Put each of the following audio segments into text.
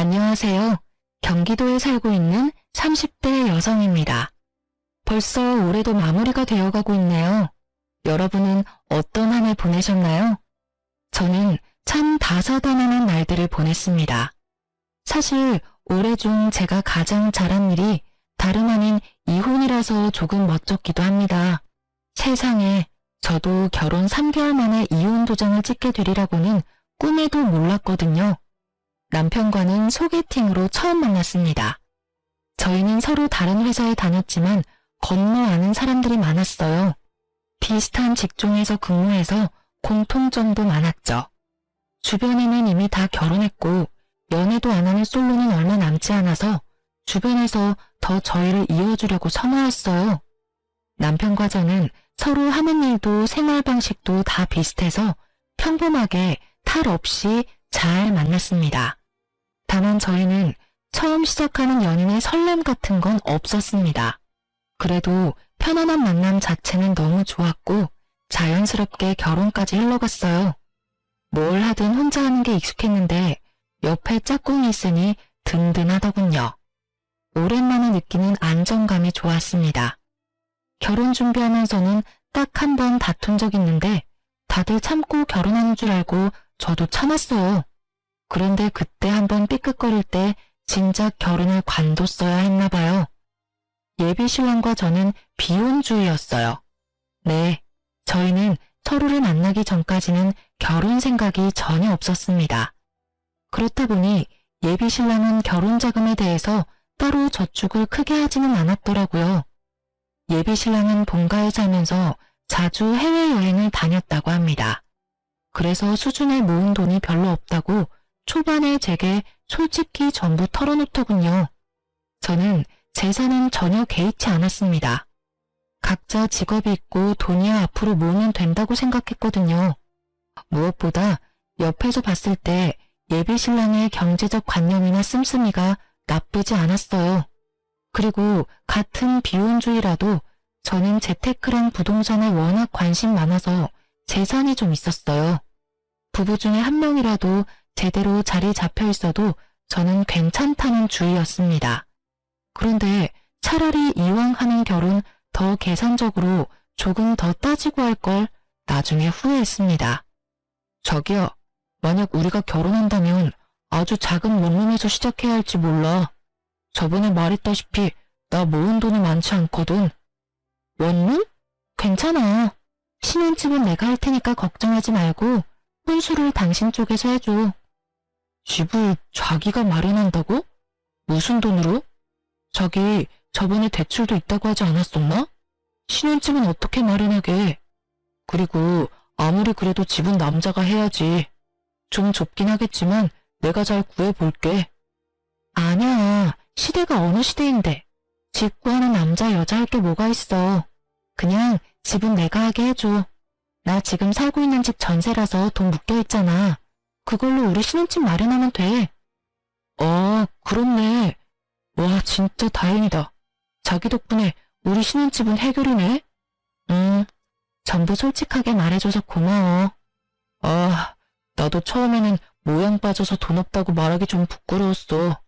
안녕하세요. 경기도에 살고 있는 30대 여성입니다. 벌써 올해도 마무리가 되어가고 있네요. 여러분은 어떤 한 해 보내셨나요? 저는 참 다사다난한 날들을 보냈습니다. 사실 올해 중 제가 가장 잘한 일이 다름 아닌 이혼이라서 조금 멋쩍기도 합니다. 세상에, 저도 결혼 3개월 만에 이혼 도장을 찍게 되리라고는 꿈에도 몰랐거든요. 남편과는 소개팅으로 처음 만났습니다. 저희는 서로 다른 회사에 다녔지만 건너 아는 사람들이 많았어요. 비슷한 직종에서 근무해서 공통점도 많았죠. 주변에는 이미 다 결혼했고 연애도 안 하는 솔로는 얼마 남지 않아서 주변에서 더 저희를 이어주려고 선호했어요. 남편과 저는 서로 하는 일도 생활 방식도 다 비슷해서 평범하게 탈 없이 잘 만났습니다. 다만 저희는 처음 시작하는 연인의 설렘 같은 건 없었습니다. 그래도 편안한 만남 자체는 너무 좋았고 자연스럽게 결혼까지 흘러갔어요. 뭘 하든 혼자 하는 게 익숙했는데 옆에 짝꿍이 있으니 든든하더군요. 오랜만에 느끼는 안정감이 좋았습니다. 결혼 준비하면서는 딱 한 번 다툰 적 있는데 다들 참고 결혼하는 줄 알고 저도 참았어요. 그런데 그때 한번 삐끗거릴 때 진작 결혼을 관뒀어야 했나 봐요. 예비 신랑과 저는 비혼주의였어요. 네, 저희는 서로를 만나기 전까지는 결혼 생각이 전혀 없었습니다. 그렇다 보니 예비 신랑은 결혼 자금에 대해서 따로 저축을 크게 하지는 않았더라고요. 예비 신랑은 본가에 살면서 자주 해외여행을 다녔다고 합니다. 그래서 수중에 모은 돈이 별로 없다고 초반에 제게 솔직히 전부 털어놓더군요. 저는 재산은 전혀 개의치 않았습니다. 각자 직업이 있고 돈이야 앞으로 모으면 된다고 생각했거든요. 무엇보다 옆에서 봤을 때 예비 신랑의 경제적 관념이나 씀씀이가 나쁘지 않았어요. 그리고 같은 비혼주의라도 저는 재테크랑 부동산에 워낙 관심 많아서 재산이 좀 있었어요. 부부 중에 한 명이라도 제대로 자리 잡혀 있어도 저는 괜찮다는 주의였습니다. 그런데 차라리 이왕 하는 결혼 더 계산적으로 조금 더 따지고 할 걸 나중에 후회했습니다. 저기요, 만약 우리가 결혼한다면 아주 작은 원룸에서 시작해야 할지 몰라. 저번에 말했다시피 나 모은 돈이 많지 않거든. 원룸? 괜찮아. 신혼집은 내가 할 테니까 걱정하지 말고 혼수를 당신 쪽에서 해줘. 집을 자기가 마련한다고? 무슨 돈으로? 자기 저번에 대출도 있다고 하지 않았었나? 신혼집은 어떻게 마련하게? 그리고 아무리 그래도 집은 남자가 해야지. 좀 좁긴 하겠지만 내가 잘 구해볼게. 아니야. 시대가 어느 시대인데. 집 구하는 남자 여자 할 게 뭐가 있어. 그냥 집은 내가 하게 해줘. 나 지금 살고 있는 집 전세라서 돈 묶여있잖아. 그걸로 우리 신혼집 마련하면 돼. 그렇네. 와, 진짜 다행이다. 자기 덕분에 우리 신혼집은 해결이네. 전부 솔직하게 말해줘서 고마워. 나도 처음에는 모양 빠져서 돈 없다고 말하기 좀 부끄러웠어.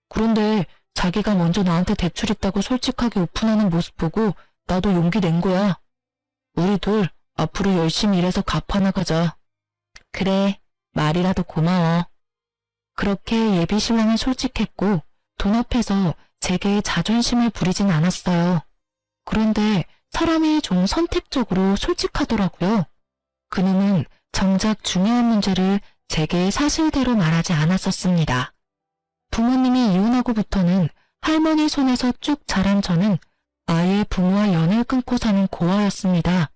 그런데 자기가 먼저 나한테 대출 있다고 솔직하게 오픈하는 모습 보고 나도 용기 낸 거야. 우리 둘 앞으로 열심히 일해서 갚아나가자. 그래, 말이라도 고마워. 그렇게 예비 신랑은 솔직했고 돈 앞에서 제게 자존심을 부리진 않았어요. 그런데 사람이 좀 선택적으로 솔직하더라고요. 그놈은 정작 중요한 문제를 제게 사실대로 말하지 않았었습니다. 부모님이 이혼하고부터는 할머니 손에서 쭉 자란 저는 아예 부모와 연을 끊고 사는 고아였습니다.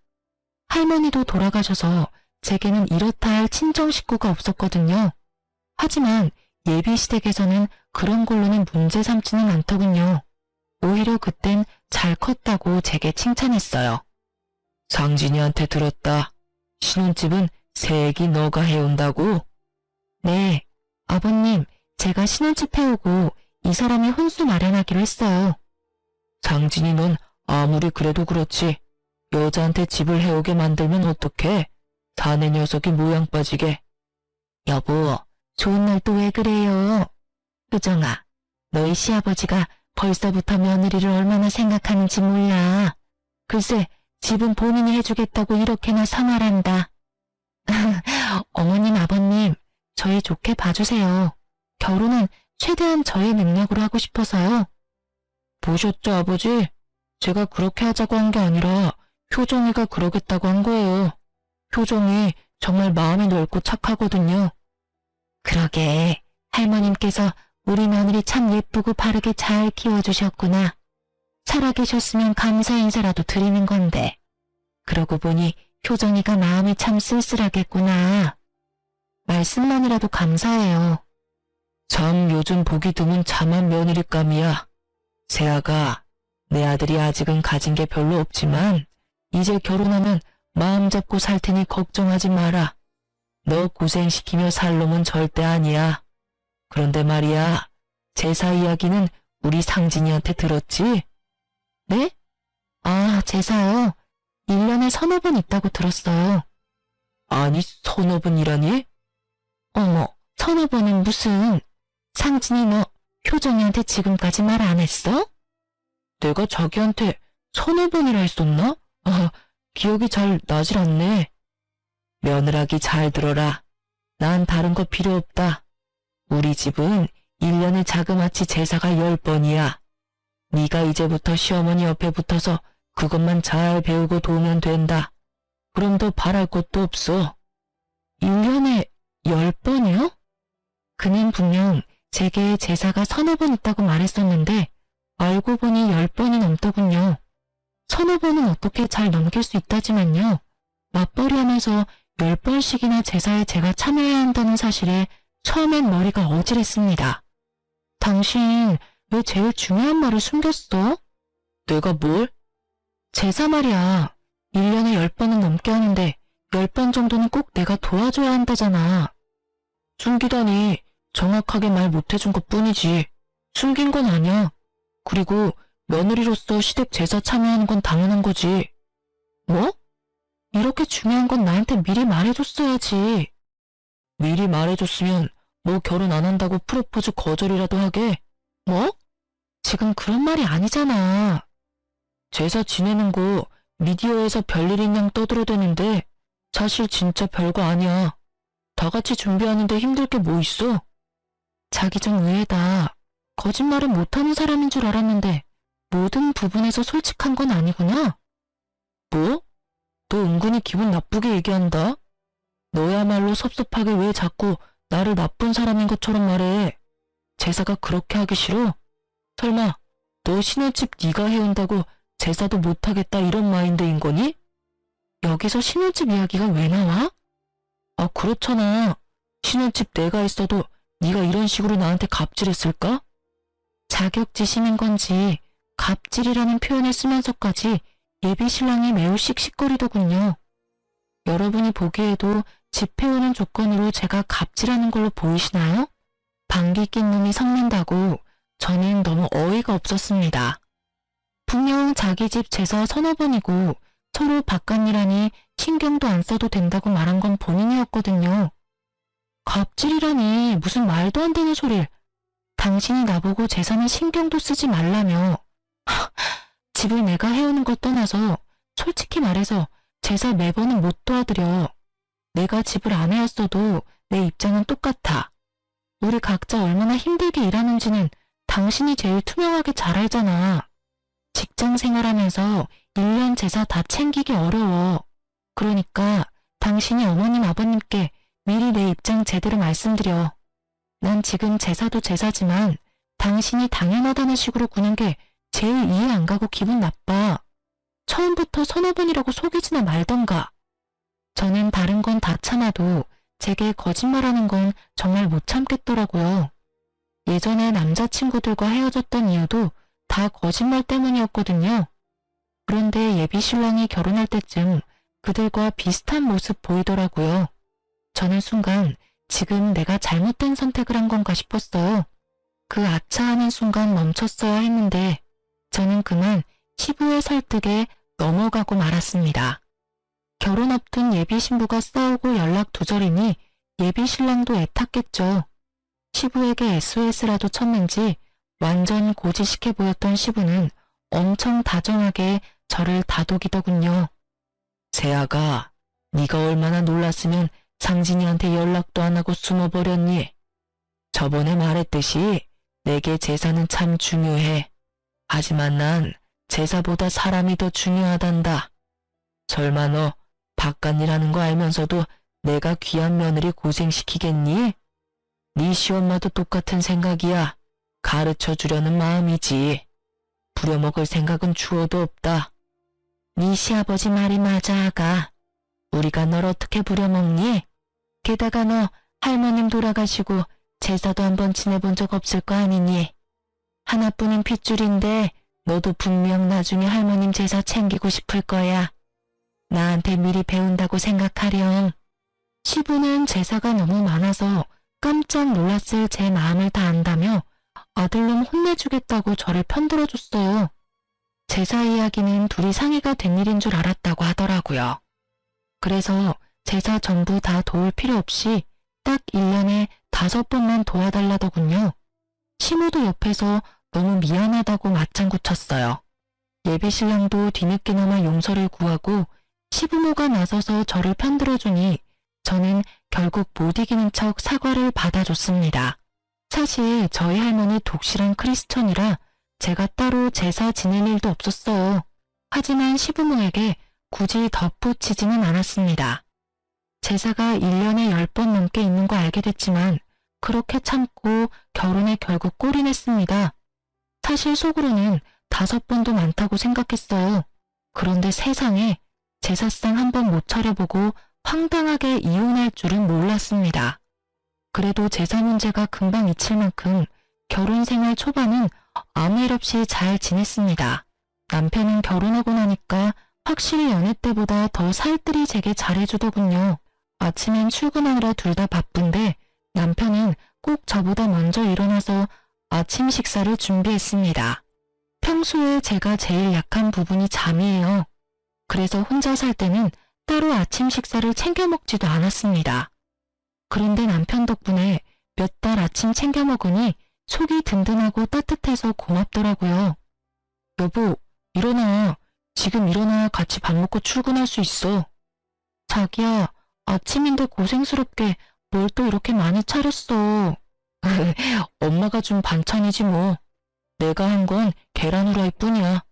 할머니도 돌아가셔서 제게는 이렇다 할 친정 식구가 없었거든요. 하지만 예비 시댁에서는 그런 걸로는 문제 삼지는 않더군요. 오히려 그땐 잘 컸다고 제게 칭찬했어요. 상진이한테 들었다. 신혼집은 새애기 너가 해온다고? 네, 아버님, 제가 신혼집 해오고 이 사람이 혼수 마련하기로 했어요. 상진이 넌 아무리 그래도 그렇지. 여자한테 집을 해오게 만들면 어떡해? 사내 녀석이 모양 빠지게. 여보, 좋은 날 또 왜 그래요? 효정아, 너희 시아버지가 벌써부터 며느리를 얼마나 생각하는지 몰라. 글쎄, 집은 본인이 해주겠다고 이렇게나 상하란다. 어머님, 아버님, 저희 좋게 봐주세요. 결혼은 최대한 저의 능력으로 하고 싶어서요. 보셨죠, 아버지? 제가 그렇게 하자고 한 게 아니라 효정이가 그러겠다고 한 거예요. 효정이 정말 마음이 넓고 착하거든요. 그러게, 할머님께서 우리 며느리 참 예쁘고 바르게 잘 키워주셨구나. 살아계셨으면 감사 인사라도 드리는 건데. 그러고 보니 효정이가 마음이 참 쓸쓸하겠구나. 말씀만이라도 감사해요. 참 요즘 보기 드문 참한 며느리감이야. 세아가, 내 아들이 아직은 가진 게 별로 없지만 이제 결혼하면 마음 잡고 살 테니 걱정하지 마라. 너 고생시키며 살 놈은 절대 아니야. 그런데 말이야, 제사 이야기는 우리 상진이한테 들었지? 네? 아, 제사요? 1년에 서너 번 있다고 들었어요. 아니, 서너 번이라니? 어머, 서너 번은 무슨... 상진이 너 효정이한테 지금까지 말 안 했어? 내가 자기한테 서너 번이라 했었나? 아, 기억이 잘 나질 않네. 며느라기 잘 들어라. 난 다른 거 필요 없다. 우리 집은 1년에 자그마치 제사가 10번이야. 네가 이제부터 시어머니 옆에 붙어서 그것만 잘 배우고 도우면 된다. 그럼 더 바랄 것도 없어. 1년에 10번이요? 그는 분명 제게 제사가 서너 번 있다고 말했었는데 알고 보니 10번이 넘더군요. 서너 번은 어떻게 잘 넘길 수 있다지만요. 맞벌이 하면서 10번씩이나 제사에 제가 참여해야 한다는 사실에 처음엔 머리가 어질했습니다. 당신 왜 제일 중요한 말을 숨겼어? 내가 뭘? 제사 말이야. 1년에 10번은 넘게 하는데 10번 정도는 꼭 내가 도와줘야 한다잖아. 숨기다니 정확하게 말 못해준 것 뿐이지. 숨긴 건 아니야. 그리고 며느리로서 시댁 제사 참여하는 건 당연한 거지. 뭐? 이렇게 중요한 건 나한테 미리 말해줬어야지. 미리 말해줬으면 뭐 결혼 안 한다고 프로포즈 거절이라도 하게. 뭐? 지금 그런 말이 아니잖아. 제사 지내는 거 미디어에서 별일인 양 떠들어대는데 사실 진짜 별거 아니야. 다 같이 준비하는데 힘들 게 뭐 있어? 자기 좀 의외다. 거짓말은 못하는 사람인 줄 알았는데 모든 부분에서 솔직한 건 아니구나. 뭐? 너 은근히 기분 나쁘게 얘기한다. 너야말로 섭섭하게 왜 자꾸 나를 나쁜 사람인 것처럼 말해. 제사가 그렇게 하기 싫어? 설마 너 신혼집 네가 해온다고 제사도 못하겠다 이런 마인드인 거니? 여기서 신혼집 이야기가 왜 나와? 아, 그렇잖아. 신혼집 내가 했어도 네가 이런 식으로 나한테 갑질했을까? 자격지심인 건지 갑질이라는 표현을 쓰면서까지 예비 신랑이 매우 씩씩거리더군요. 여러분이 보기에도 집 해오는 조건으로 제가 갑질하는 걸로 보이시나요? 방귀 낀 놈이 성낸다고 저는 너무 어이가 없었습니다. 분명 자기 집 제사 서너 번이고 서로 바깥일하니 신경도 안 써도 된다고 말한 건 본인이었거든요. 갑질이라니 무슨 말도 안 되는 소릴. 당신이 나보고 제사는 신경도 쓰지 말라며. 집을 내가 해오는 것 떠나서 솔직히 말해서 제사 매번은 못 도와드려. 내가 집을 안 해왔어도 내 입장은 똑같아. 우리 각자 얼마나 힘들게 일하는지는 당신이 제일 투명하게 잘 알잖아. 직장 생활하면서 1년 제사 다 챙기기 어려워. 그러니까 당신이 어머님 아버님께 미리 내 입장 제대로 말씀드려. 난 지금 제사도 제사지만 당신이 당연하다는 식으로 구는 게 제일 이해 안 가고 기분 나빠. 처음부터 서너 번이라고 속이지나 말던가. 저는 다른 건 다 참아도 제게 거짓말하는 건 정말 못 참겠더라고요. 예전에 남자친구들과 헤어졌던 이유도 다 거짓말 때문이었거든요. 그런데 예비 신랑이 결혼할 때쯤 그들과 비슷한 모습 보이더라고요. 저는 순간 지금 내가 잘못된 선택을 한 건가 싶었어요. 그 아차하는 순간 멈췄어야 했는데 저는 그만 시부의 설득에 넘어가고 말았습니다. 결혼 앞둔 예비 신부가 싸우고 연락 두절이니 예비 신랑도 애탔겠죠. 시부에게 SOS라도 쳤는지 완전 고지식해 보였던 시부는 엄청 다정하게 저를 다독이더군요. 세아가, 네가 얼마나 놀랐으면 상진이한테 연락도 안 하고 숨어버렸니? 저번에 말했듯이 내게 제사는 참 중요해. 하지만 난 제사보다 사람이 더 중요하단다. 설마 너 바깥일 하는 거 알면서도 내가 귀한 며느리 고생시키겠니? 네 시엄마도 똑같은 생각이야. 가르쳐 주려는 마음이지. 부려먹을 생각은 주어도 없다. 네 시아버지 말이 맞아, 아가. 우리가 널 어떻게 부려먹니? 게다가 너 할머님 돌아가시고 제사도 한번 지내본 적 없을 거 아니니? 하나뿐인 핏줄인데 너도 분명 나중에 할머님 제사 챙기고 싶을 거야. 나한테 미리 배운다고 생각하렴. 시부는 제사가 너무 많아서 깜짝 놀랐을 제 마음을 다 안다며 아들놈 혼내주겠다고 저를 편들어줬어요. 제사 이야기는 둘이 상의가 된 일인 줄 알았다고 하더라고요. 그래서 제사 전부 다 도울 필요 없이 딱 1년에 5번만 도와달라더군요. 시모도 옆에서 너무 미안하다고 맞장구 쳤어요. 예배신랑도 뒤늦게나마 용서를 구하고 시부모가 나서서 저를 편들어주니 저는 결국 못 이기는 척 사과를 받아줬습니다. 사실 저희 할머니 독실한 크리스천이라 제가 따로 제사 지낼 일도 없었어요. 하지만 시부모에게 굳이 덧붙이지는 않았습니다. 제사가 1년에 10번 넘게 있는 거 알게 됐지만 그렇게 참고 결혼에 결국 꼴이 냈습니다. 사실 속으로는 5번도 많다고 생각했어요. 그런데 세상에 제사상 한 번 못 차려보고 황당하게 이혼할 줄은 몰랐습니다. 그래도 제사 문제가 금방 잊힐 만큼 결혼 생활 초반은 아무 일 없이 잘 지냈습니다. 남편은 결혼하고 나니까 확실히 연애 때보다 더 살뜰히 제게 잘해주더군요. 아침엔 출근하느라 둘 다 바쁜데 남편은 꼭 저보다 먼저 일어나서 아침 식사를 준비했습니다. 평소에 제가 제일 약한 부분이 잠이에요. 그래서 혼자 살 때는 따로 아침 식사를 챙겨 먹지도 않았습니다. 그런데 남편 덕분에 몇 달 아침 챙겨 먹으니 속이 든든하고 따뜻해서 고맙더라고요. 여보, 일어나. 지금 일어나야 같이 밥 먹고 출근할 수 있어. 자기야, 아침인데 고생스럽게 뭘 또 이렇게 많이 차렸어. 엄마가 준 반찬이지 뭐. 내가 한 건 계란 후라이 뿐이야.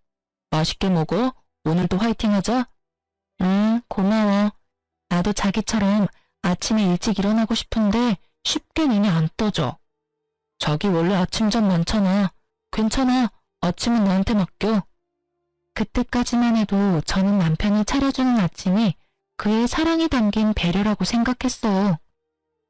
맛있게 먹어. 오늘도 화이팅 하자. 응, 고마워. 나도 자기처럼 아침에 일찍 일어나고 싶은데 쉽게 눈이 안 떠져. 자기 원래 아침잠 많잖아. 괜찮아. 아침은 나한테 맡겨. 그때까지만 해도 저는 남편이 차려주는 아침이 그의 사랑이 담긴 배려라고 생각했어요.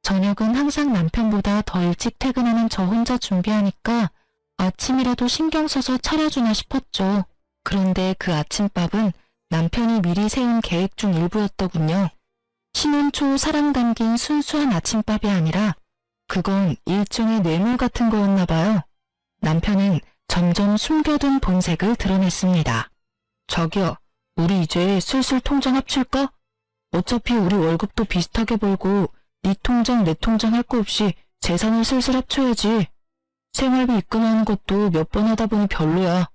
저녁은 항상 남편보다 더 일찍 퇴근하는 저 혼자 준비하니까 아침이라도 신경 써서 차려주나 싶었죠. 그런데 그 아침밥은 남편이 미리 세운 계획 중 일부였더군요. 신혼 초 사랑 담긴 순수한 아침밥이 아니라 그건 일종의 뇌물 같은 거였나 봐요. 남편은 점점 숨겨둔 본색을 드러냈습니다. 자기야, 우리 이제 슬슬 통장 합칠까? 어차피 우리 월급도 비슷하게 벌고 네 통장 내 통장 할 거 없이 재산을 슬슬 합쳐야지. 생활비 입금하는 것도 몇 번 하다 보니 별로야.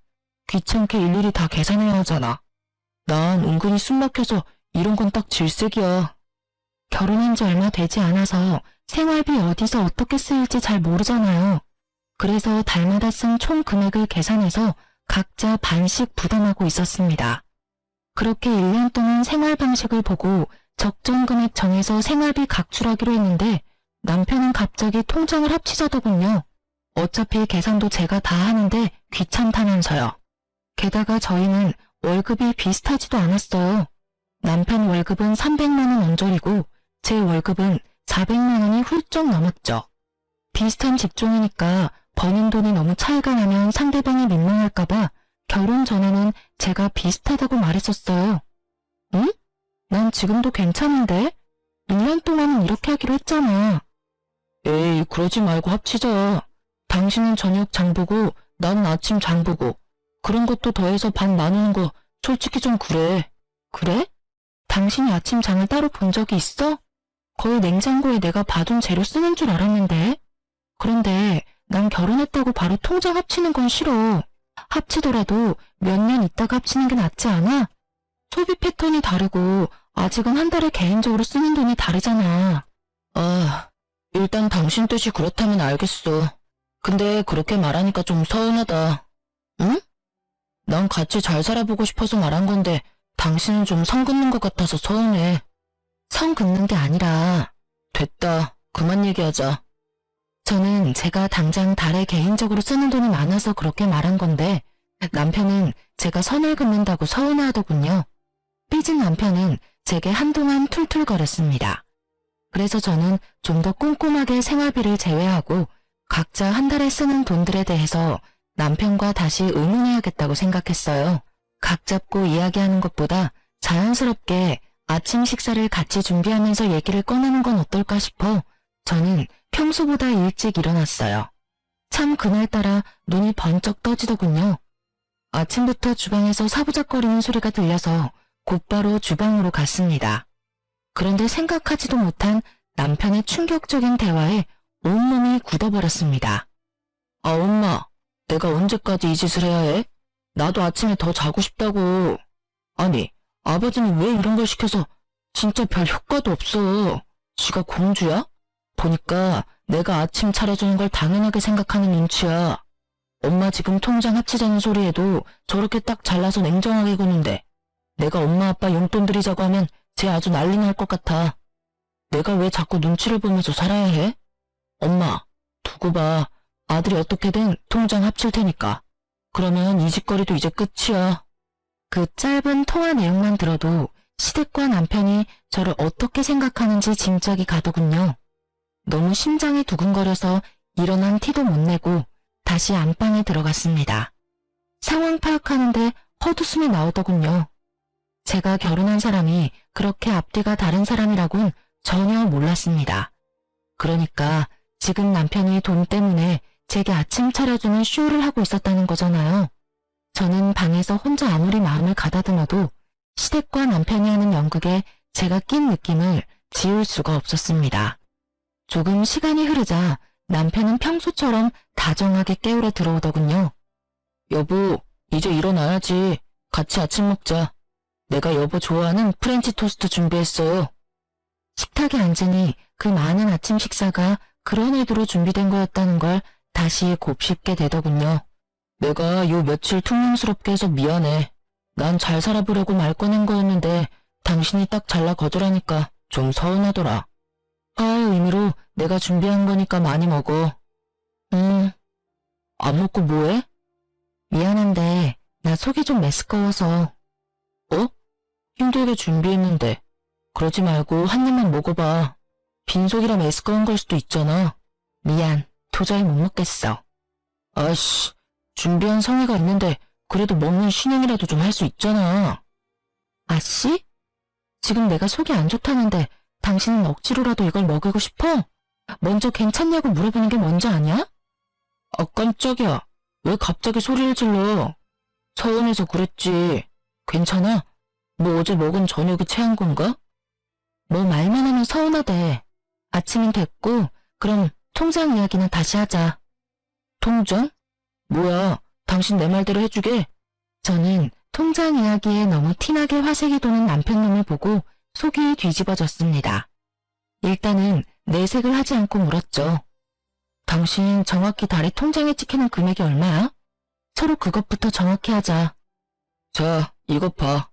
귀찮게 일일이 다 계산해야 하잖아. 난 은근히 숨 막혀서 이런 건 딱 질색이야. 결혼한 지 얼마 되지 않아서 생활비 어디서 어떻게 쓰일지 잘 모르잖아요. 그래서 달마다 쓴 총 금액을 계산해서 각자 반씩 부담하고 있었습니다. 그렇게 1년 동안 생활 방식을 보고 적정 금액 정해서 생활비 각출하기로 했는데 남편은 갑자기 통장을 합치자더군요. 어차피 계산도 제가 다 하는데 귀찮다면서요. 게다가 저희는 월급이 비슷하지도 않았어요. 남편 월급은 300만 원 언저리고 제 월급은 400만 원이 훌쩍 넘었죠. 비슷한 직종이니까 버는 돈이 너무 차이가 나면 상대방이 민망할까봐 결혼 전에는 제가 비슷하다고 말했었어요. 응? 난 지금도 괜찮은데? 1년 동안은 이렇게 하기로 했잖아. 에이, 그러지 말고 합치자. 당신은 저녁 장 보고 나는 아침 장 보고 그런 것도 더해서 반 나누는 거 솔직히 좀 그래. 그래? 당신이 아침 장을 따로 본 적이 있어? 거의 냉장고에 내가 봐둔 재료 쓰는 줄 알았는데. 그런데 난 결혼했다고 바로 통장 합치는 건 싫어. 합치더라도 몇 년 있다가 합치는 게 낫지 않아? 소비 패턴이 다르고 아직은 한 달에 개인적으로 쓰는 돈이 다르잖아. 아, 일단 당신 뜻이 그렇다면 알겠어. 근데 그렇게 말하니까 좀 서운하다. 응? 난 같이 잘 살아보고 싶어서 말한 건데 당신은 좀 선 긋는 것 같아서 서운해. 선 긋는 게 아니라 됐다. 그만 얘기하자. 저는 제가 당장 달에 개인적으로 쓰는 돈이 많아서 그렇게 말한 건데 남편은 제가 선을 긋는다고 서운해하더군요. 삐진 남편은 제게 한동안 툴툴거렸습니다. 그래서 저는 좀 더 꼼꼼하게 생활비를 제외하고 각자 한 달에 쓰는 돈들에 대해서 남편과 다시 의논해야겠다고 생각했어요. 각 잡고 이야기하는 것보다 자연스럽게 아침 식사를 같이 준비하면서 얘기를 꺼내는 건 어떨까 싶어 저는 평소보다 일찍 일어났어요. 참 그날따라 눈이 번쩍 떠지더군요. 아침부터 주방에서 사부작거리는 소리가 들려서 곧바로 주방으로 갔습니다. 그런데 생각하지도 못한 남편의 충격적인 대화에 온몸이 굳어버렸습니다. 아, 엄마, 내가 언제까지 이 짓을 해야 해? 나도 아침에 더 자고 싶다고. 아니, 아버지는 왜 이런 걸 시켜서 진짜 별 효과도 없어. 지가 공주야? 보니까 내가 아침 차려주는 걸 당연하게 생각하는 눈치야. 엄마 지금 통장 합치자는 소리에도 저렇게 딱 잘라서 냉정하게 구는데 내가 엄마 아빠 용돈 드리자고 하면 쟤 아주 난리 날 것 같아. 내가 왜 자꾸 눈치를 보면서 살아야 해? 엄마, 두고 봐. 아들이 어떻게든 통장 합칠 테니까. 그러면 이 짓거리도 이제 끝이야. 그 짧은 통화 내용만 들어도 시댁과 남편이 저를 어떻게 생각하는지 짐작이 가더군요. 너무 심장이 두근거려서 일어난 티도 못 내고 다시 안방에 들어갔습니다. 상황 파악하는데 헛웃음이 나오더군요. 제가 결혼한 사람이 그렇게 앞뒤가 다른 사람이라곤 전혀 몰랐습니다. 그러니까 지금 남편이 돈 때문에 제게 아침 차려주는 쇼를 하고 있었다는 거잖아요. 저는 방에서 혼자 아무리 마음을 가다듬어도 시댁과 남편이 하는 연극에 제가 낀 느낌을 지울 수가 없었습니다. 조금 시간이 흐르자 남편은 평소처럼 다정하게 깨우러 들어오더군요. 여보, 이제 일어나야지. 같이 아침 먹자. 내가 여보 좋아하는 프렌치 토스트 준비했어요. 식탁에 앉으니 그 많은 아침 식사가 그런 의도로 준비된 거였다는 걸 다시 곱씹게 되더군요. 내가 요 며칠 퉁명스럽게 해서 미안해. 난 잘 살아보려고 말 꺼낸 거였는데 당신이 딱 잘라 거절하니까 좀 서운하더라. 화해의 의미로 내가 준비한 거니까 많이 먹어. 안 먹고 뭐해? 미안한데 나 속이 좀 메스꺼워서. 어? 힘들게 준비했는데. 그러지 말고 한 입만 먹어봐. 빈속이라 메스꺼운 걸 수도 있잖아. 미안, 도저히 못 먹겠어. 아이씨, 준비한 성의가 있는데 그래도 먹는 신용이라도 좀 할 수 있잖아. 아씨? 지금 내가 속이 안 좋다는데 당신은 억지로라도 이걸 먹이고 싶어? 먼저 괜찮냐고 물어보는 게 먼저 아니야? 아, 깜짝이야. 왜 갑자기 소리를 질러? 서운해서 그랬지. 괜찮아? 뭐 어제 먹은 저녁이 체한 건가? 뭐 말만 하면 서운하대. 아침은 됐고 그럼 통장 이야기는 다시 하자. 통장? 뭐야, 당신 내 말대로 해주게. 저는 통장 이야기에 너무 티나게 화색이 도는 남편 놈을 보고 속이 뒤집어졌습니다. 일단은 내색을 하지 않고 물었죠. 당신 정확히 달에 통장에 찍히는 금액이 얼마야? 서로 그것부터 정확히 하자. 자, 이것 봐.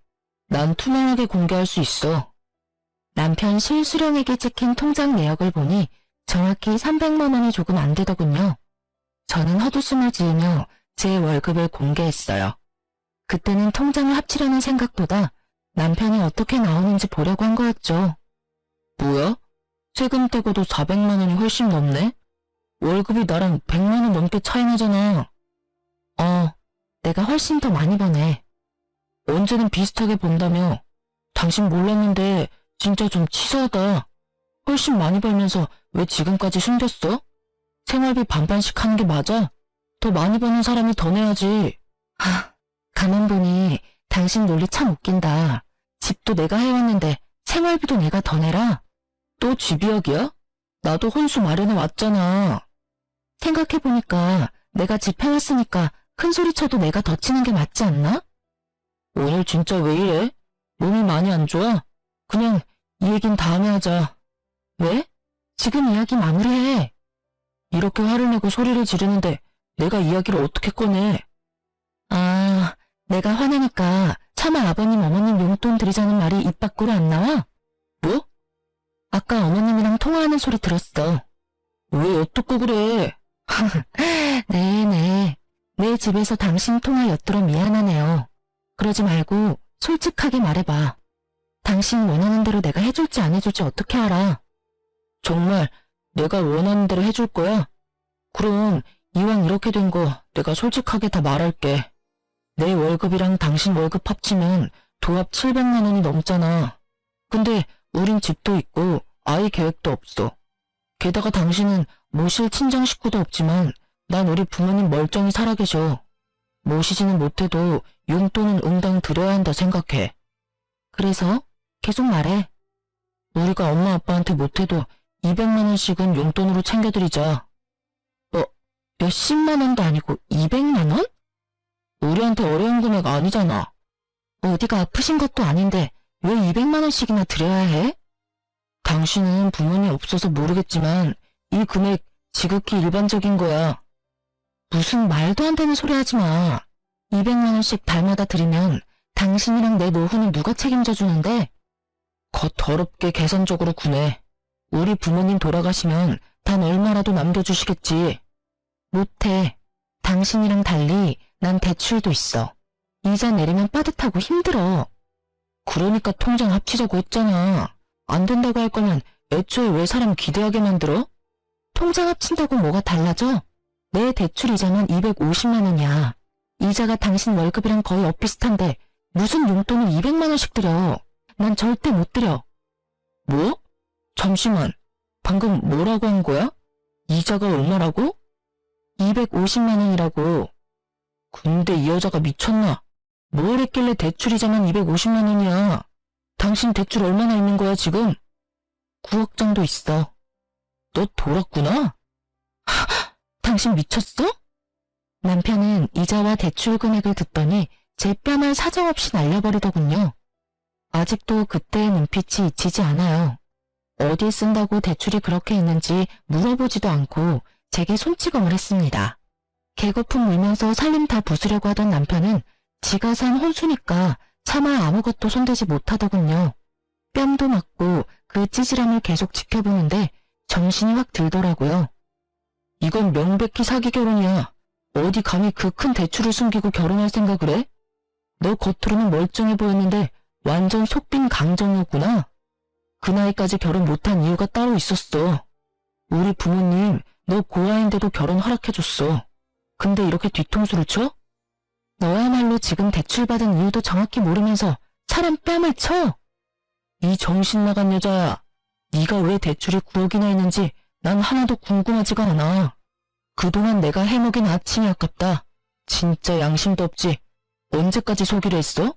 난 투명하게 공개할 수 있어. 남편 실수령에게 찍힌 통장 내역을 보니 정확히 300만 원이 조금 안 되더군요. 저는 헛웃음을 지으며 제 월급을 공개했어요. 그때는 통장을 합치려는 생각보다 남편이 어떻게 나오는지 보려고 한 거였죠. 뭐야? 세금 떼고도 400만 원이 훨씬 넘네? 월급이 나랑 100만 원 넘게 차이 나잖아. 내가 훨씬 더 많이 버네. 언제는 비슷하게 번다며. 당신 몰랐는데 진짜 좀 치사하다. 훨씬 많이 벌면서 왜 지금까지 숨겼어? 생활비 반반씩 하는 게 맞아? 더 많이 버는 사람이 더 내야지. 가만 보니 당신 논리 참 웃긴다. 집도 내가 해왔는데 생활비도 내가 더 내라? 또 집 이야기야? 나도 혼수 마련해 왔잖아. 생각해보니까 내가 집 해왔으니까 큰 소리 쳐도 내가 더 치는 게 맞지 않나? 오늘 진짜 왜 이래? 몸이 많이 안 좋아? 그냥 이 얘긴 다음에 하자. 왜? 지금 이야기 마무리해. 이렇게 화를 내고 소리를 지르는데 내가 이야기를 어떻게 꺼내? 아, 내가 화내니까 차마 아버님 어머님 용돈 드리자는 말이 입 밖으로 안 나와? 뭐? 아까 어머님이랑 통화하는 소리 들었어. 왜 엿듣고 그래? 네네. 내 집에서 당신 통화 엿들어 미안하네요. 그러지 말고 솔직하게 말해봐. 당신 원하는 대로 내가 해줄지 안 해줄지 어떻게 알아? 정말 내가 원하는 대로 해줄 거야? 그럼 이왕 이렇게 된 거 내가 솔직하게 다 말할게. 내 월급이랑 당신 월급 합치면 도합 700만 원이 넘잖아. 근데 우린 집도 있고 아이 계획도 없어. 게다가 당신은 모실 친정 식구도 없지만 난 우리 부모님 멀쩡히 살아계셔. 모시지는 못해도 용돈은 응당 드려야 한다 생각해. 그래서 계속 말해. 우리가 엄마 아빠한테 못해도 200만 원씩은 용돈으로 챙겨드리자. 몇십만 원도 아니고 200만 원? 우리한테 어려운 금액 아니잖아. 어디가 아프신 것도 아닌데 왜 200만 원씩이나 드려야 해? 당신은 부모님 없어서 모르겠지만 이 금액 지극히 일반적인 거야. 무슨 말도 안 되는 소리 하지 마. 200만 원씩 달마다 드리면 당신이랑 내 노후는 누가 책임져 주는데? 더럽게 계산적으로 구내. 우리 부모님 돌아가시면 단 얼마라도 남겨주시겠지. 못해. 당신이랑 달리 난 대출도 있어. 이자 내리면 빠듯하고 힘들어. 그러니까 통장 합치자고 했잖아. 안 된다고 할 거면 애초에 왜 사람 기대하게 만들어? 통장 합친다고 뭐가 달라져? 내 대출 이자만 250만 원이야. 이자가 당신 월급이랑 거의 엇비슷한데 무슨 용돈을 200만 원씩 드려. 난 절대 못 드려. 뭐? 잠시만. 방금 뭐라고 한 거야? 이자가 얼마라고? 250만 원이라고. 근데 이 여자가 미쳤나? 뭘 했길래 대출 이자만 250만 원이야. 당신 대출 얼마나 있는 거야 지금? 9억 정도 있어. 너 돌았구나? 당신 미쳤어? 남편은 이자와 대출 금액을 듣더니 제 뺨을 사정없이 날려버리더군요. 아직도 그때의 눈빛이 잊히지 않아요. 어디 쓴다고 대출이 그렇게 있는지 물어보지도 않고 제게 손찌검을 했습니다. 개거품 물면서 살림 다 부수려고 하던 남편은 지가 산 혼수니까 차마 아무것도 손대지 못하더군요. 뺨도 맞고 그 찌질함을 계속 지켜보는데 정신이 확 들더라고요. 이건 명백히 사기 결혼이야. 어디 감히 그 큰 대출을 숨기고 결혼할 생각을 해? 너 겉으로는 멀쩡해 보였는데 완전 속빈 강정이었구나. 그 나이까지 결혼 못한 이유가 따로 있었어. 우리 부모님 너 고아인데도 결혼 허락해줬어. 근데 이렇게 뒤통수를 쳐? 너야말로 지금 대출받은 이유도 정확히 모르면서 사람 뺨을 쳐? 이 정신 나간 여자야. 네가 왜 대출이 9억이나 있는지 난 하나도 궁금하지가 않아. 그동안 내가 해먹인 아침이 아깝다. 진짜 양심도 없지. 언제까지 속이려 했어?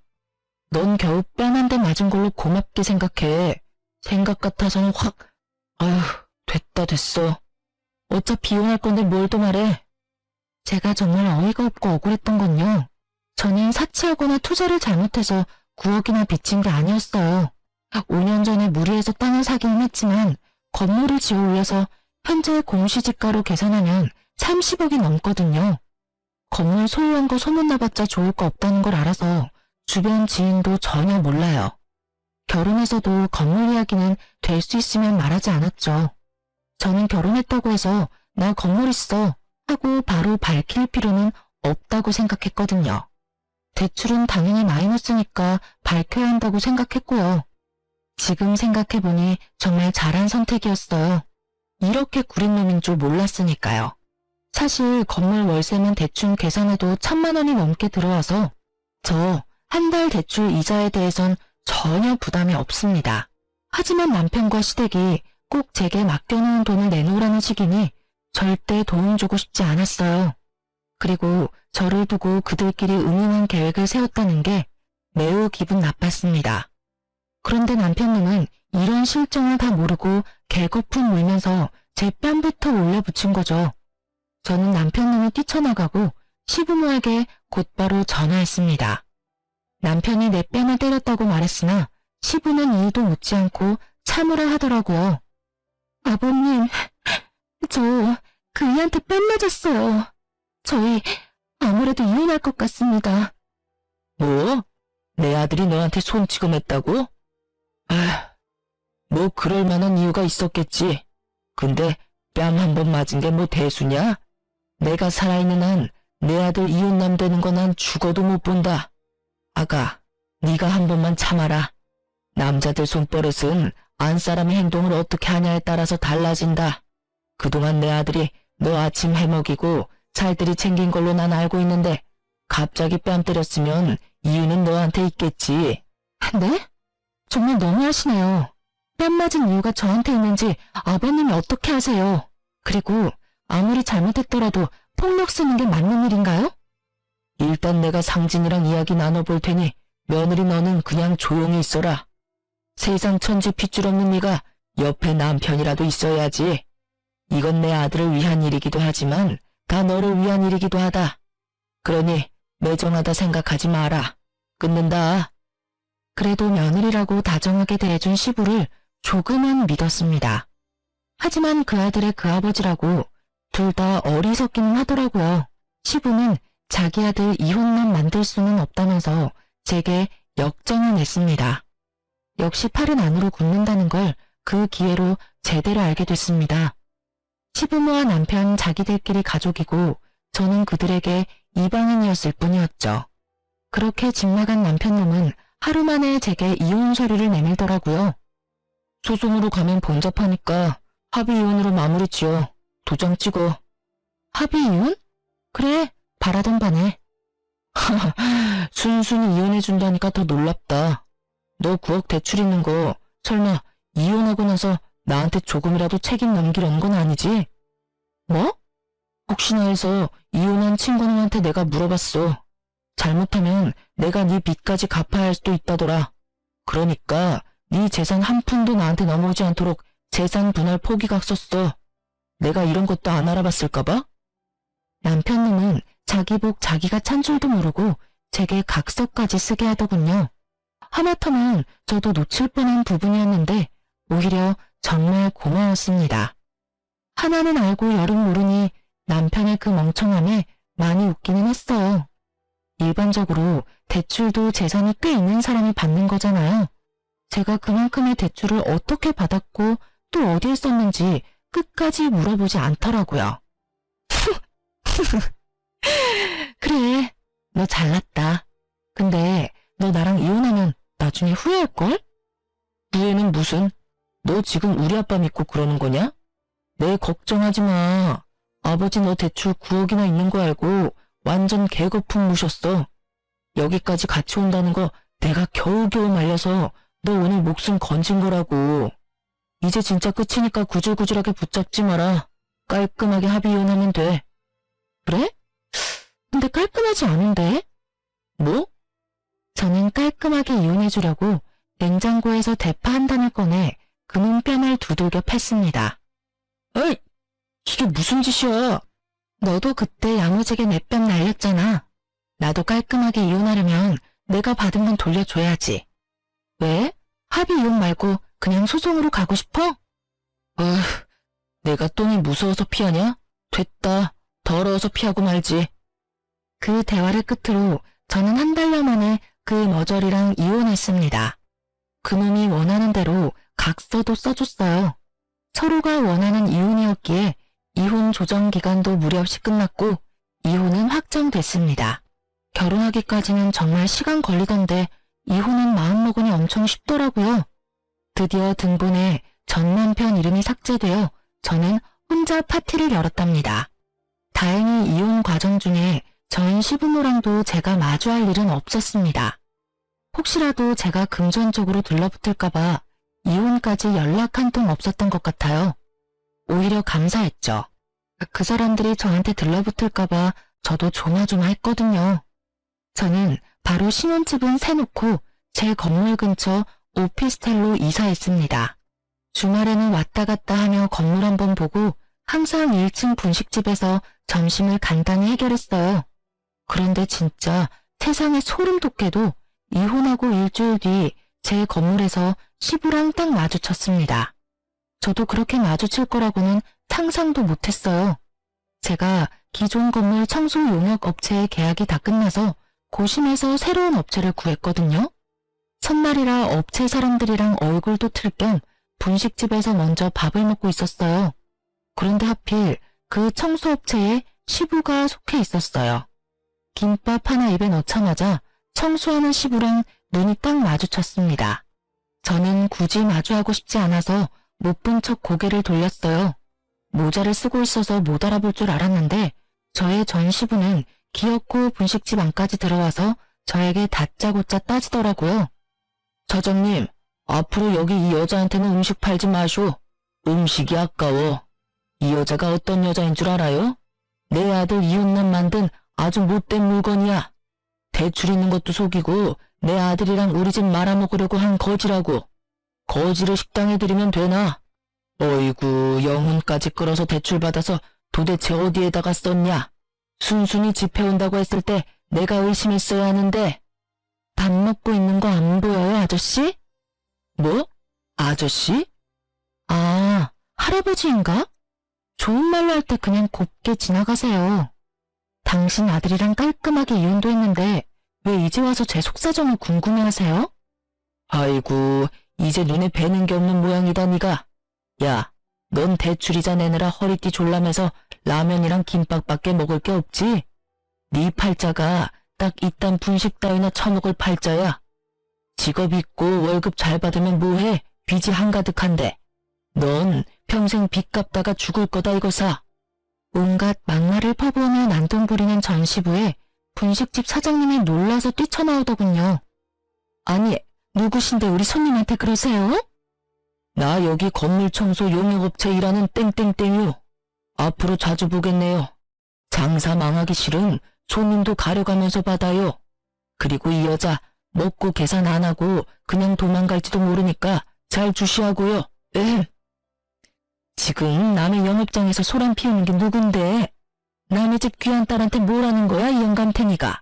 넌 겨우 뺨 한 대 맞은 걸로 고맙게 생각해. 생각 같아서는 확... 아휴, 됐어. 어차피 이혼할 건데 뭘 더 말해. 제가 정말 어이가 없고 억울했던 건요. 저는 사치하거나 투자를 잘못해서 9억이나 빚진 게 아니었어요. 5년 전에 무리해서 땅을 사기는 했지만 건물을 지어 올려서 현재 공시지가로 계산하면 30억이 넘거든요. 건물 소유한 거 소문나봤자 좋을 거 없다는 걸 알아서 주변 지인도 전혀 몰라요. 결혼해서도 건물 이야기는 될 수 있으면 말하지 않았죠. 저는 결혼했다고 해서 나 건물 있어 하고 바로 밝힐 필요는 없다고 생각했거든요. 대출은 당연히 마이너스니까 밝혀야 한다고 생각했고요. 지금 생각해보니 정말 잘한 선택이었어요. 이렇게 구린 놈인 줄 몰랐으니까요. 사실 건물 월세만 대충 계산해도 1,000만 원이 넘게 들어와서 저 한 달 대출 이자에 대해선 전혀 부담이 없습니다. 하지만 남편과 시댁이 꼭 제게 맡겨놓은 돈을 내놓으라는 식이니 절대 돈 주고 싶지 않았어요. 그리고 저를 두고 그들끼리 음흉한 계획을 세웠다는 게 매우 기분 나빴습니다. 그런데 남편님은 이런 실정을 다 모르고 개거품 물면서 제 뺨부터 올려붙인 거죠. 저는 남편놈이 뛰쳐나가고 시부모에게 곧바로 전화했습니다. 남편이 내 뺨을 때렸다고 말했으나 시부는 이유도 묻지 않고 참으라 하더라고요. 아버님, 저 그이한테 뺨 맞았어요. 저희 아무래도 이혼할 것 같습니다. 뭐? 내 아들이 너한테 손찌검했다고? 뭐 그럴 만한 이유가 있었겠지. 근데 뺨 한 번 맞은 게 뭐 대수냐? 내가 살아있는 한 내 아들 이혼남 되는 거 난 죽어도 못 본다. 아가, 네가 한 번만 참아라. 남자들 손버릇은 안 사람의 행동을 어떻게 하냐에 따라서 달라진다. 그동안 내 아들이 너 아침 해먹이고 살들이 챙긴 걸로 난 알고 있는데 갑자기 뺨 때렸으면 이유는 너한테 있겠지. 네? 정말 너무하시네요. 뺨 맞은 이유가 저한테 있는지 아버님이 어떻게 아세요? 그리고 아무리 잘못했더라도 폭력 쓰는 게 맞는 일인가요? 일단 내가 상진이랑 이야기 나눠볼 테니 며느리 너는 그냥 조용히 있어라. 세상 천지 핏줄 없는 네가 옆에 남편이라도 있어야지. 이건 내 아들을 위한 일이기도 하지만 다 너를 위한 일이기도 하다. 그러니 매정하다 생각하지 마라. 끊는다. 그래도 며느리라고 다정하게 대해준 시부를 조금은 믿었습니다. 하지만 그 아들의 그 아버지라고 둘 다 어리석기는 하더라고요. 시부는 자기 아들 이혼남 만들 수는 없다면서 제게 역정을 냈습니다. 역시 팔은 안으로 굽는다는 걸 그 기회로 제대로 알게 됐습니다. 시부모와 남편 자기들끼리 가족이고 저는 그들에게 이방인이었을 뿐이었죠. 그렇게 집 나간 남편놈은 하루 만에 제게 이혼 서류를 내밀더라고요. 소송으로 가면 번잡하니까 합의 이혼으로 마무리 지어. 도장 찍어. 합의 이혼? 그래, 바라던 바네. 순순히 이혼해준다니까 더 놀랍다. 너 9억 대출 있는 거 설마 이혼하고 나서 나한테 조금이라도 책임 넘기려는 건 아니지? 뭐? 혹시나 해서 이혼한 친구님한테 내가 물어봤어. 잘못하면 내가 네 빚까지 갚아야 할 수도 있다더라. 그러니까 네 재산 한 푼도 나한테 넘어오지 않도록 재산 분할 포기각 썼어. 내가 이런 것도 안 알아봤을까봐? 남편님은 자기 복 자기가 찬 줄도 모르고 제게 각서까지 쓰게 하더군요. 하마터면 저도 놓칠 뻔한 부분이었는데 오히려 정말 고마웠습니다. 하나는 알고 열은 모르니 남편의 그 멍청함에 많이 웃기는 했어요. 일반적으로 대출도 재산이 꽤 있는 사람이 받는 거잖아요. 제가 그만큼의 대출을 어떻게 받았고 또 어디에 썼는지 끝까지 물어보지 않더라고요. 그래, 너 잘났다. 근데 너 나랑 이혼하면 나중에 후회할걸? 후회는 무슨? 너 지금 우리 아빠 믿고 그러는 거냐? 내 걱정하지 마. 아버지 너 대출 9억이나 있는 거 알고 완전 개거품 무셨어. 여기까지 같이 온다는 거 내가 겨우겨우 말려서 너 오늘 목숨 건진 거라고. 이제 진짜 끝이니까 구질구질하게 붙잡지 마라. 깔끔하게 합의 이혼하면 돼. 그래? 근데 깔끔하지 않은데? 뭐? 저는 깔끔하게 이혼해주려고 냉장고에서 대파 한 단을 꺼내 그놈 뺨을 두들겨 팼습니다. 어이! 이게 무슨 짓이야? 너도 그때 야무지게 내 뺨 날렸잖아. 나도 깔끔하게 이혼하려면 내가 받은 건 돌려줘야지. 왜? 합의 이혼 말고 그냥 소송으로 가고 싶어? 내가 똥이 무서워서 피하냐? 됐다. 더러워서 피하고 말지. 그 대화를 끝으로 저는 한 달여 만에 그 머저리랑 이혼했습니다. 그놈이 원하는 대로 각서도 써줬어요. 서로가 원하는 이혼이었기에 이혼 조정 기간도 무리 없이 끝났고 이혼은 확정됐습니다. 결혼하기까지는 정말 시간 걸리던데 이혼은 마음먹으니 엄청 쉽더라고요. 드디어 등본에 전 남편 이름이 삭제되어 저는 혼자 파티를 열었답니다. 다행히 이혼 과정 중에 저희 시부모랑도 제가 마주할 일은 없었습니다. 혹시라도 제가 금전적으로 들러붙을까봐 이혼까지 연락 한 통 없었던 것 같아요. 오히려 감사했죠. 그 사람들이 저한테 들러붙을까봐 저도 조마조마했거든요. 저는 바로 신혼집은 세놓고 제 건물 근처 오피스텔로 이사했습니다. 주말에는 왔다 갔다 하며 건물 한번 보고 항상 1층 분식집에서 점심을 간단히 해결했어요. 그런데 진짜 세상에 소름 돋게도 이혼하고 일주일 뒤 제 건물에서 시부랑 딱 마주쳤습니다. 저도 그렇게 마주칠 거라고는 상상도 못했어요. 제가 기존 건물 청소 용역 업체의 계약이 다 끝나서 고심해서 새로운 업체를 구했거든요. 첫날이라 업체 사람들이랑 얼굴도 틀 겸 분식집에서 먼저 밥을 먹고 있었어요. 그런데 하필 그 청소업체에 시부가 속해 있었어요. 김밥 하나 입에 넣자마자 청소하는 시부랑 눈이 딱 마주쳤습니다. 저는 굳이 마주하고 싶지 않아서 못 본 척 고개를 돌렸어요. 모자를 쓰고 있어서 못 알아볼 줄 알았는데 저의 전 시부는 기어코 분식집 안까지 들어와서 저에게 다짜고짜 따지더라고요. 사장님, 앞으로 여기 이 여자한테는 음식 팔지 마쇼. 음식이 아까워. 이 여자가 어떤 여자인 줄 알아요? 내 아들 이웃남 만든 아주 못된 물건이야. 대출 있는 것도 속이고 내 아들이랑 우리 집 말아먹으려고 한 거지라고. 거지를 식당에 들이면 되나? 어이구, 영혼까지 끌어서 대출받아서 도대체 어디에다가 썼냐? 순순히 집 해온다고 했을 때 내가 의심했어야 하는데. 밥 먹고 있는 거 안 보여요, 아저씨? 뭐? 아저씨? 아, 할아버지인가? 좋은 말로 할 때 그냥 곱게 지나가세요. 당신 아들이랑 깔끔하게 이혼도 했는데 왜 이제 와서 제 속사정을 궁금해하세요? 아이고, 이제 눈에 뵈는 게 없는 모양이다 니가. 야, 넌 대출이자 내느라 허리띠 졸라매서 라면이랑 김밥밖에 먹을 게 없지? 네 팔자가 딱 이딴 분식 따위나 처먹을 팔자야. 직업 있고 월급 잘 받으면 뭐해? 빚이 한가득한데. 넌 평생 빚 갚다가 죽을 거다 이거사. 온갖 막말을 퍼부으며 난동 부리는 전시부에 분식집 사장님이 놀라서 뛰쳐나오더군요. 아니, 누구신데 우리 손님한테 그러세요? 나 여기 건물 청소 용역업체 일하는 땡땡땡이요. 앞으로 자주 보겠네요. 장사 망하기 싫음 손님도 가려가면서 받아요. 그리고 이 여자 먹고 계산 안 하고 그냥 도망갈지도 모르니까 잘 주시하고요. 지금 남의 영업장에서 소란 피우는 게 누군데? 남의 집 귀한 딸한테 뭐라는 거야, 이 영감탱이가.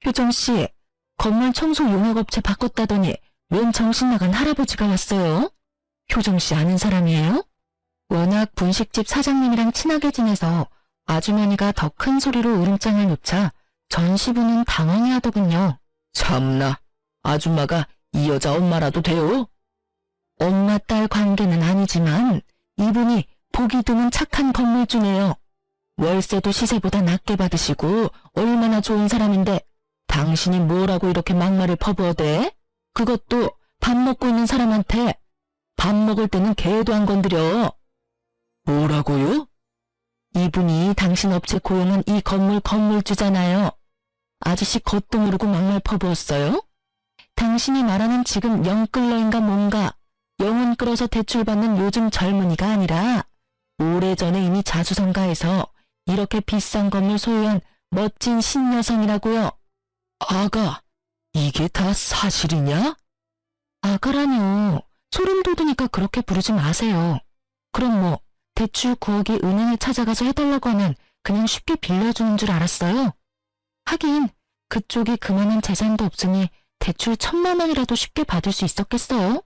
효정씨, 건물 청소 용역업체 바꿨다더니 웬 정신나간 할아버지가 왔어요? 효정씨 아는 사람이에요? 워낙 분식집 사장님이랑 친하게 지내서 아주머니가 더 큰 소리로 울음장을 놓자 전 시부는 당황해하더군요. 참나, 아줌마가 이 여자 엄마라도 돼요? 엄마 딸 관계는 아니지만 이분이 보기 드문 착한 건물주네요. 월세도 시세보다 낮게 받으시고 얼마나 좋은 사람인데 당신이 뭐라고 이렇게 막말을 퍼부어대? 그것도 밥 먹고 있는 사람한테. 밥 먹을 때는 개도 안 건드려. 뭐라고요? 이분이 당신 업체 고용한 이 건물 건물주잖아요. 아저씨 겉도 모르고 막말 퍼부었어요? 당신이 말하는 지금 영끌러인가 뭔가 영혼 끌어서 대출받는 요즘 젊은이가 아니라 오래전에 이미 자수성가해서 이렇게 비싼 건물 소유한 멋진 신여성이라고요. 아가, 이게 다 사실이냐? 아가라뇨. 소름 돋으니까 그렇게 부르지 마세요. 그럼 뭐 대출 구하기 은행에 찾아가서 해달라고 하면 그냥 쉽게 빌려주는 줄 알았어요? 하긴 그쪽이 그만한 재산도 없으니 대출 1,000만 원이라도 쉽게 받을 수 있었겠어요?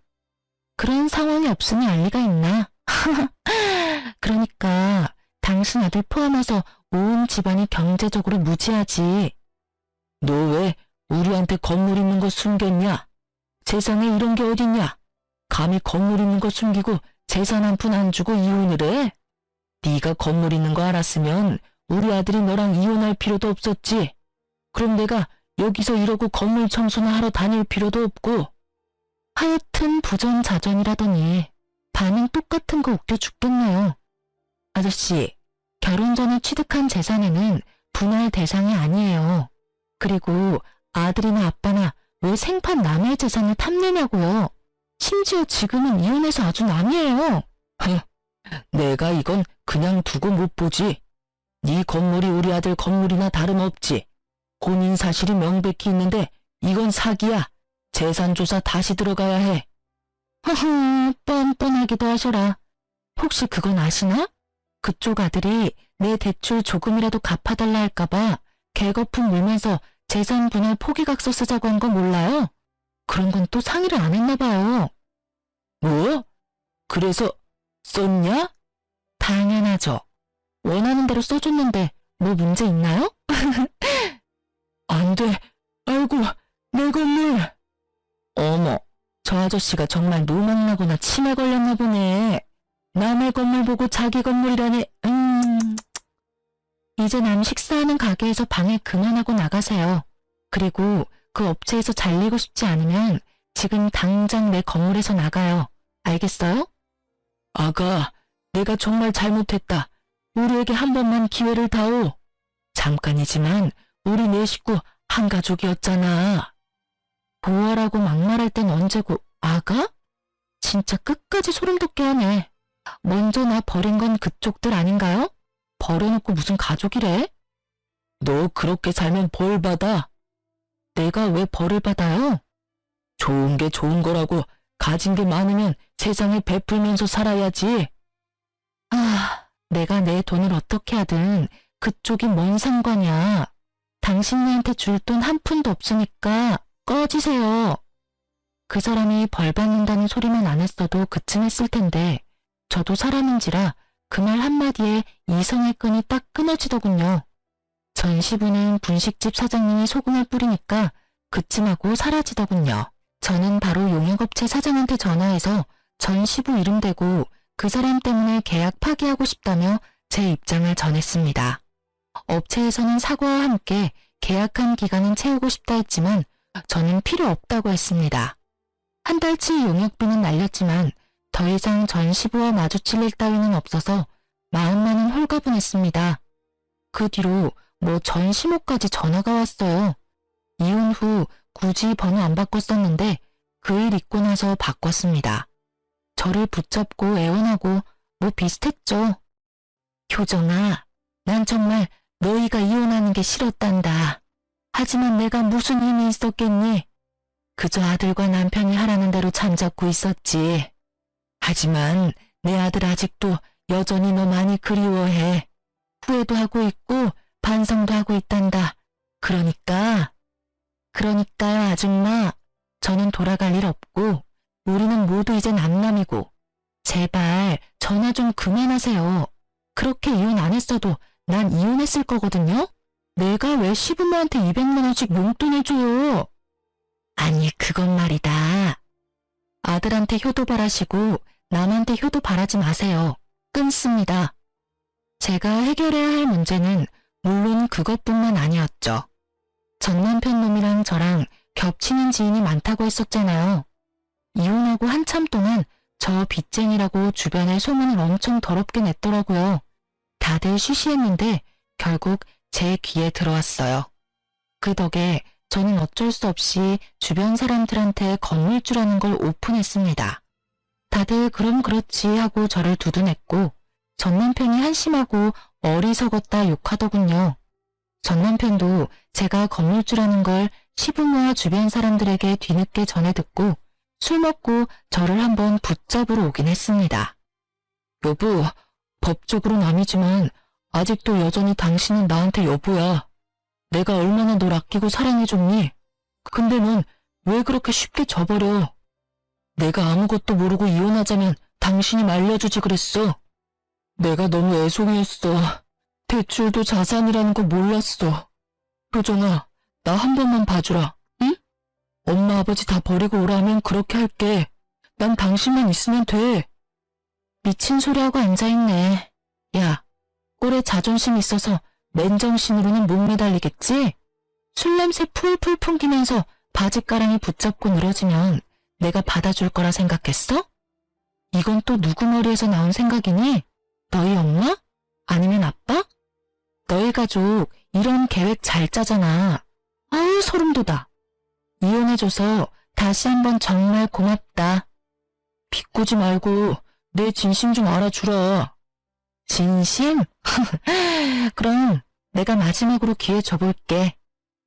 그런 상황이 없으니 알 리가 있나? 그러니까 당신 아들 포함해서 온 집안이 경제적으로 무지하지. 너 왜 우리한테 건물 있는 거 숨겼냐? 세상에 이런 게 어딨냐? 감히 건물 있는 거 숨기고 재산 한 푼 안 주고 이혼을 해? 네가 건물 있는 거 알았으면 우리 아들이 너랑 이혼할 필요도 없었지. 그럼 내가 여기서 이러고 건물 청소나 하러 다닐 필요도 없고. 하여튼 부전자전이라더니 반응 똑같은 거 웃겨 죽겠네요. 아저씨, 결혼 전에 취득한 재산에는 분할 대상이 아니에요. 그리고 아들이나 아빠나 왜 생판 남의 재산을 탐내냐고요. 심지어 지금은 이혼해서 아주 남이에요. 내가 이건 그냥 두고 못 보지. 네 건물이 우리 아들 건물이나 다름없지. 혼인 사실이 명백히 있는데 이건 사기야. 재산조사 다시 들어가야 해. 뻔뻔하기도 하셔라. 혹시 그건 아시나? 그쪽 아들이 내 대출 조금이라도 갚아달라 할까봐 개거품 물면서 재산 분할 포기각서 쓰자고 한 거 몰라요? 그런 건 또 상의를 안 했나 봐요. 뭐? 그래서 썼냐? 당연하죠. 원하는 대로 써줬는데 뭐 문제 있나요? 안 돼. 아이고, 내 건물. 어머, 저 아저씨가 정말 노망나거나 치매 걸렸나 보네. 남의 건물 보고 자기 건물이라니. 이제 남 식사하는 가게에서 방해 그만하고 나가세요. 그리고 그 업체에서 잘리고 싶지 않으면 지금 당장 내 건물에서 나가요. 알겠어요? 아가, 내가 정말 잘못했다. 우리에게 한 번만 기회를 다오. 잠깐이지만 우리 네 식구 한 가족이었잖아. 보아라고 막말할 땐 언제고. 아가? 진짜 끝까지 소름 돋게 하네. 먼저 나 버린 건 그쪽들 아닌가요? 버려놓고 무슨 가족이래? 너 그렇게 살면 벌 받아. 내가 왜 벌을 받아요? 좋은 게 좋은 거라고. 가진 게 많으면 세상에 베풀면서 살아야지. 내가 내 돈을 어떻게 하든 그쪽이 뭔 상관이야. 당신네한테 줄 돈 한 푼도 없으니까 꺼지세요. 그 사람이 벌 받는다는 소리만 안 했어도 그쯤 했을 텐데 저도 사람인지라 그 말 한마디에 이성의 끈이 딱 끊어지더군요. 전시부는 분식집 사장님이 소금을 뿌리니까 그쯤 하고 사라지더군요. 저는 바로 용역업체 사장한테 전화해서 전시부 이름 대고 그 사람 때문에 계약 파기하고 싶다며 제 입장을 전했습니다. 업체에서는 사과와 함께 계약한 기간은 채우고 싶다 했지만 저는 필요 없다고 했습니다. 한 달치 용역비는 날렸지만 더 이상 전시부와 마주칠 일 따위는 없어서 마음만은 홀가분했습니다. 그 뒤로 뭐 전시모까지 전화가 왔어요. 이혼 후 굳이 번호 안 바꿨었는데 그 일 있고 나서 바꿨습니다. 저를 붙잡고 애원하고 뭐 비슷했죠. 효정아, 난 정말 너희가 이혼하는 게 싫었단다. 하지만 내가 무슨 힘이 있었겠니? 그저 아들과 남편이 하라는 대로 잠잡고 있었지. 하지만 내 아들 아직도 여전히 너 많이 그리워해. 후회도 하고 있고 반성도 하고 있단다. 그러니까요, 아줌마. 저는 돌아갈 일 없고 우리는 모두 이제 남남이고 제발 전화 좀 그만하세요. 그렇게 이혼 안 했어도 난 이혼했을 거거든요. 내가 왜 시부모한테 200만 원씩 용돈을 줘요? 아니 그건 말이다. 아들한테 효도 바라시고 남한테 효도 바라지 마세요. 끊습니다. 제가 해결해야 할 문제는 물론 그것뿐만 아니었죠. 전 남편 놈이랑 저랑 겹치는 지인이 많다고 했었잖아요. 이혼하고 한참 동안 저 빚쟁이라고 주변에 소문을 엄청 더럽게 냈더라고요. 다들 쉬쉬했는데 결국 제 귀에 들어왔어요. 그 덕에 저는 어쩔 수 없이 주변 사람들한테 건물주라는 걸 오픈했습니다. 다들 그럼 그렇지 하고 저를 두둔했고 전 남편이 한심하고 어리석었다 욕하더군요. 전 남편도 제가 건물주라는 걸 시부모와 주변 사람들에게 뒤늦게 전해 듣고 술 먹고 저를 한번 붙잡으러 오긴 했습니다. 여보, 법적으로는 아니지만 아직도 여전히 당신은 나한테 여보야. 내가 얼마나 널 아끼고 사랑해줬니? 근데 넌 왜 그렇게 쉽게 져버려? 내가 아무것도 모르고 이혼하자면 당신이 말려주지 그랬어. 내가 너무 애송이었어. 대출도 자산이라는 거 몰랐어. 효정아, 나 한 번만 봐주라, 응? 엄마 아버지 다 버리고 오라면 그렇게 할게. 난 당신만 있으면 돼. 미친 소리하고 앉아있네. 야, 꼴에 자존심 있어서 맨정신으로는 못 매달리겠지? 술 냄새 풀풀 풍기면서 바지가랑이 붙잡고 늘어지면 내가 받아줄 거라 생각했어? 이건 또 누구 머리에서 나온 생각이니? 너희 엄마? 아니면 아빠? 너희 가족 이런 계획 잘 짜잖아. 아우 소름 돋아. 이혼해줘서 다시 한번 정말 고맙다. 비꼬지 말고 내 진심 좀 알아주라. 진심? 그럼 내가 마지막으로 기회 줘볼게.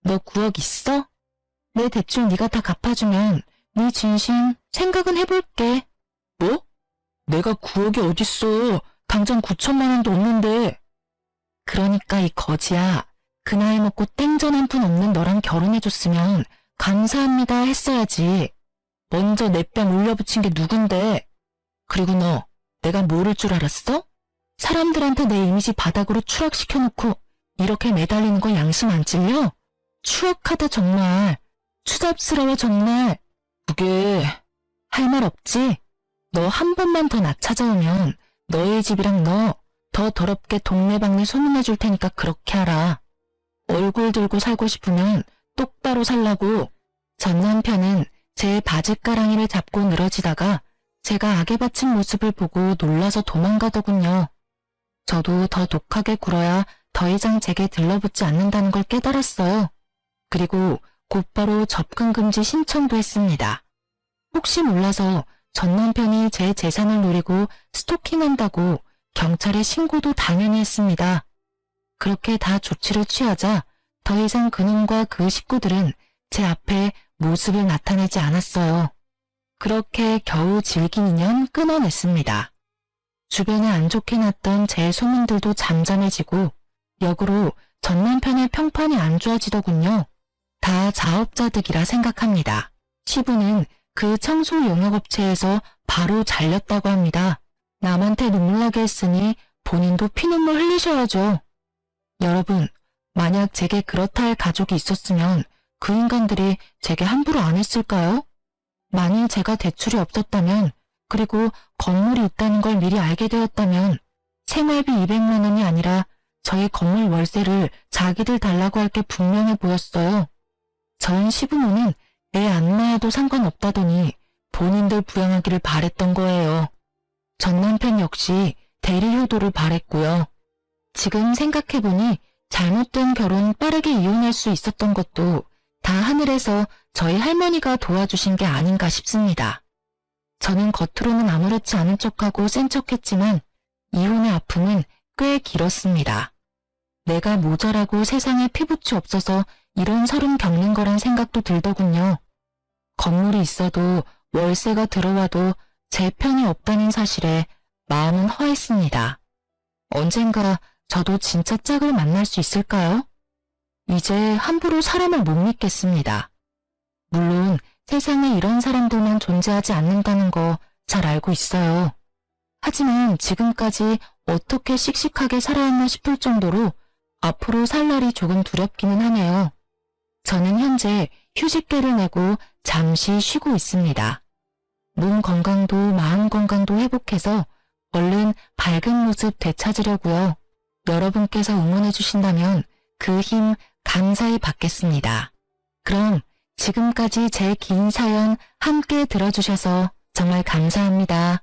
너 9억 있어? 내 대출 네가 다 갚아주면 네 진심 생각은 해볼게. 뭐? 내가 9억이 어딨어. 당장 9천만 원도 없는데. 그러니까 이 거지야. 그 나이 먹고 땡전 한 푼 없는 너랑 결혼해줬으면 감사합니다 했어야지. 먼저 내 뺨 올려붙인 게 누군데. 그리고 너, 내가 모를 줄 알았어? 사람들한테 내 이미지 바닥으로 추락시켜놓고 이렇게 매달리는 거 양심 안 찔려? 추악하다 정말. 추잡스러워 정말. 그게 할 말 없지? 너 한 번만 더 나 찾아오면 너의 집이랑 너 더 더럽게 동네방네 소문내줄 테니까 그렇게 하라. 얼굴 들고 살고 싶으면 똑바로 살라고. 전 남편은 제 바지가랑이를 잡고 늘어지다가 제가 악에 받친 모습을 보고 놀라서 도망가더군요. 저도 더 독하게 굴어야 더 이상 제게 들러붙지 않는다는 걸 깨달았어요. 그리고 곧바로 접근 금지 신청도 했습니다. 혹시 몰라서 전 남편이 제 재산을 노리고 스토킹한다고 경찰에 신고도 당연히 했습니다. 그렇게 다 조치를 취하자 더 이상 그놈과 그 식구들은 제 앞에 모습을 나타내지 않았어요. 그렇게 겨우 질긴 인연 끊어냈습니다. 주변에 안 좋게 났던 제 소문들도 잠잠해지고 역으로 전 남편의 평판이 안 좋아지더군요. 다 자업자득이라 생각합니다. 시부는 그 청소 용역업체에서 바로 잘렸다고 합니다. 남한테 눈물나게 했으니 본인도 피눈물 흘리셔야죠. 여러분, 만약 제게 그렇다 할 가족이 있었으면 그 인간들이 제게 함부로 안 했을까요? 만일 제가 대출이 없었다면, 그리고 건물이 있다는 걸 미리 알게 되었다면 생활비 200만 원이 아니라 저희 건물 월세를 자기들 달라고 할 게 분명해 보였어요. 전 시부모는 애 안 낳아도 상관없다더니 본인들 부양하기를 바랬던 거예요. 전 남편 역시 대리 효도를 바랬고요. 지금 생각해보니 잘못된 결혼 빠르게 이혼할 수 있었던 것도 다 하늘에서 저희 할머니가 도와주신 게 아닌가 싶습니다. 저는 겉으로는 아무렇지 않은 척하고 센 척했지만 이혼의 아픔은 꽤 길었습니다. 내가 모자라고 세상에 피부치 없어서 이런 서름 겪는 거란 생각도 들더군요. 건물이 있어도 월세가 들어와도 제 편이 없다는 사실에 마음은 허했습니다. 언젠가 저도 진짜 짝을 만날 수 있을까요? 이제 함부로 사람을 못 믿겠습니다. 물론 세상에 이런 사람들만 존재하지 않는다는 거 잘 알고 있어요. 하지만 지금까지 어떻게 씩씩하게 살아왔나 싶을 정도로 앞으로 살 날이 조금 두렵기는 하네요. 저는 현재 휴직계를 내고 잠시 쉬고 있습니다. 몸 건강도 마음 건강도 회복해서 얼른 밝은 모습 되찾으려고요. 여러분께서 응원해 주신다면 그 힘 감사히 받겠습니다. 그럼 지금까지 제 긴 사연 함께 들어주셔서 정말 감사합니다.